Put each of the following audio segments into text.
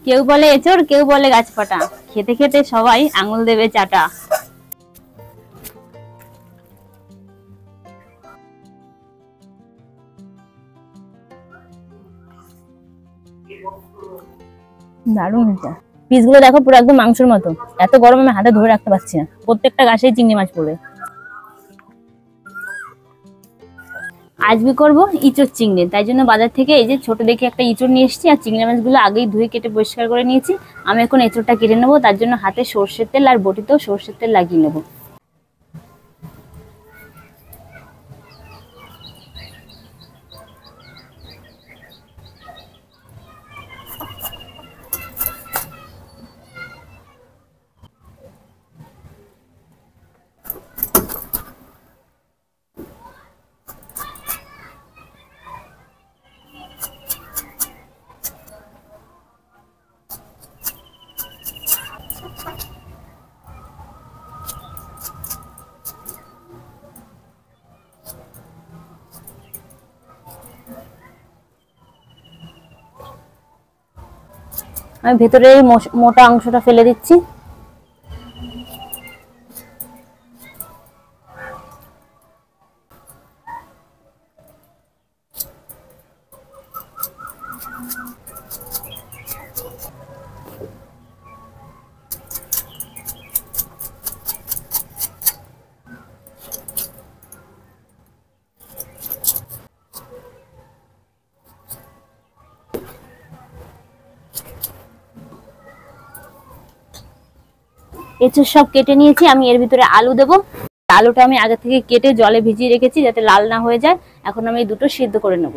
কেউ বলে এঁচড়, কেউ বলে গাছপাটা, খেতে খেতে সবাই আঙুল দেবে চাটা। দারুণ এটা। পিসগুলো দেখো পুরো একদম মাংসের মতো। এত গরম আমি হাতে ধরে রাখতে পারছি না, প্রত্যেকটা গাছেই চিংড়ি মাছ পড়বে। আজকে করব ইঁচড় চিংড়ি, তাই জন্য বাজার থেকে এই যে ছোট দেখে একটা ইঁচড় নিয়ে এসেছি, আর চিংড়ি মাছগুলো আগেই ধুয়ে কেটে পরিষ্কার করে নিয়েছি। আমি এখন এঁচড়টা কেটে নেবো, তার জন্য হাতে সর্ষের তেল আর বটিতেও সর্ষের তেল লাগিয়ে নেবো। আমি ভেতরে এই মোটা অংশটা ফেলে দিচ্ছি। এঁচড় সব কেটে নিয়েছি, আমি এর ভিতরে আলু দেবো। আলুটা আমি আগে থেকে কেটে জলে ভিজিয়ে রেখেছি যাতে লাল না হয়ে যায়। এখন আমি এই দুটো সিদ্ধ করে নেব।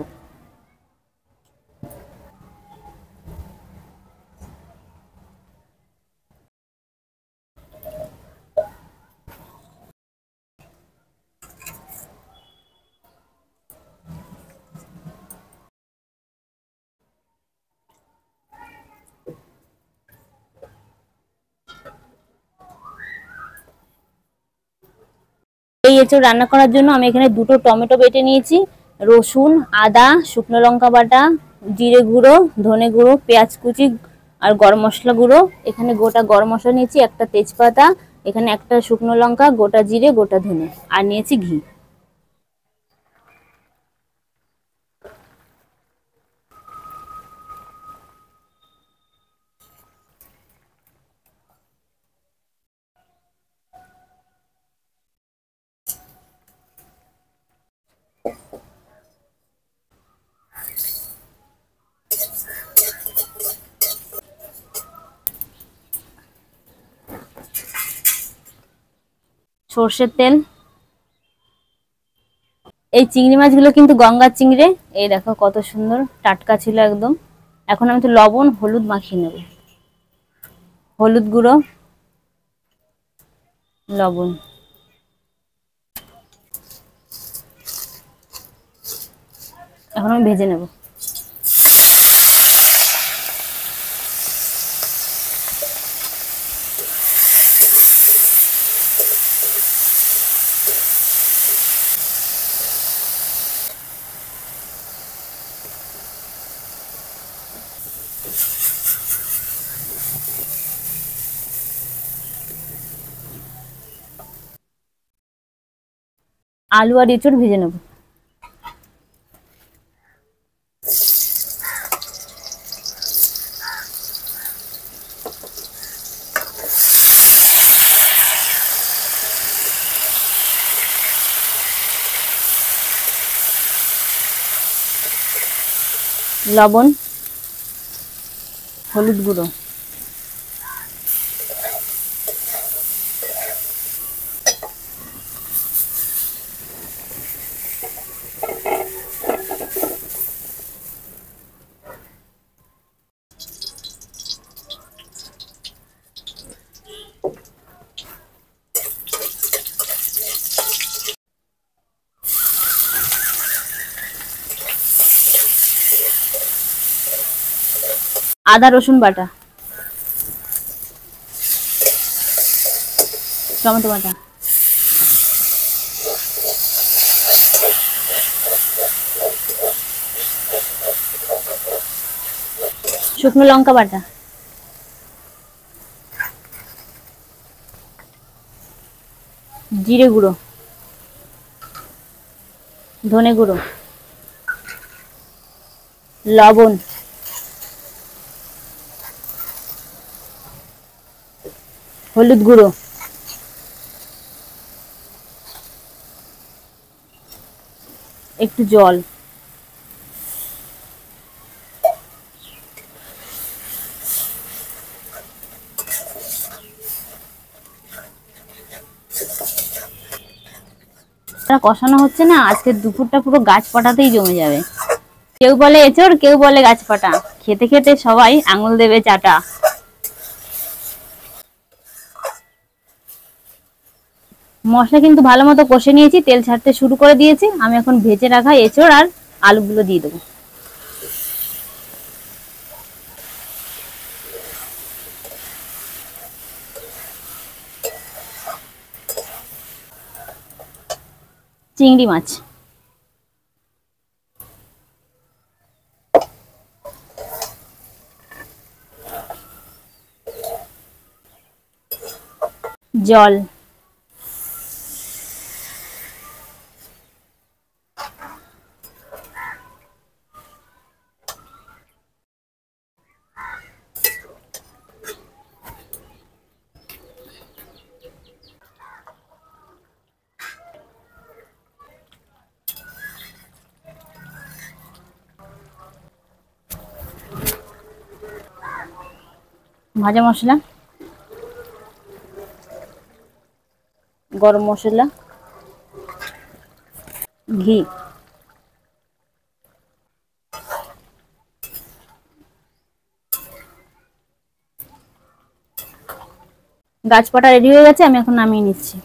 এই এঁচড় রান্না করার জন্য আমি এখানে দুটো টমেটো বেটে নিয়েছি, রসুন, আদা, শুকনো লঙ্কা বাটা, জিরে গুঁড়ো, ধনে গুঁড়ো, পেঁয়াজ কুচি আর গরম মশলা গুঁড়ো। এখানে গোটা গরম মশলা নিয়েছি, একটা তেজপাতা, এখানে একটা শুকনো লঙ্কা, গোটা জিরে, গোটা ধনে, আর নিয়েছি ঘি। সর্ষের তেল। এই চিংড়ি মাছগুলো কিন্তু গঙ্গার চিংড়ি, এই দেখো কত সুন্দর টাটকা ছিল একদম। এখন আমি তো লবণ হলুদ মাখিয়ে নেব। হলুদ গুঁড়ো, লবণ, এখন আমি ভেজে নেব। আলু আর এঁচড় ভেজে নেব। লবণ, হলুদ গুঁড়ো, আদা রসুন বাটা, টমেটো বাটা, শুকনো লঙ্কা বাটা, জিরে গুঁড়ো, ধনে গুঁড়ো, লবণ, হলুদ গুঁড়ো, একটু জল। কষানো হচ্ছে না, আজকে দুপুরটা পুরো গাছ পাটাতেই জমে যাবে। কেউ বলে এঁচড়, কেউ বলে গাছ পাটা, খেতে খেতে সবাই আঙুল দেবে চাটা। মশলা কিন্তু ভালো মতো কষে নিয়েছি, তেল ছাড়তে শুরু করে দিয়েছি। আমি এখন ভেজে রাখা এঁচড় আর আলুগুলো দিয়ে দেবো। চিংড়ি মাছ, জল, ভাজা মশলা, গরম মশলা, ঘি। গাছপাটা রেডি হয়ে গেছে, আমি এখন নামিয়ে নিচ্ছি।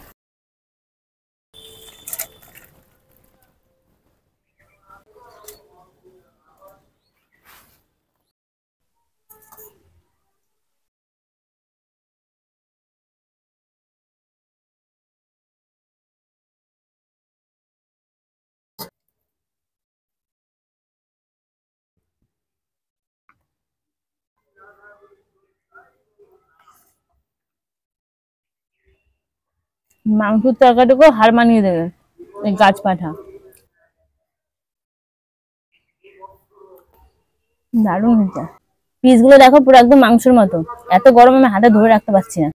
মাংসের তরকারিটাকেও হার মানিয়ে দেবে এই গাছ পাঠা। দারুণ হয়েছে। পিস গুলো দেখো পুরো একদম মাংসের মতো। এত গরম আমি হাতে ধরে রাখতে পারছি না।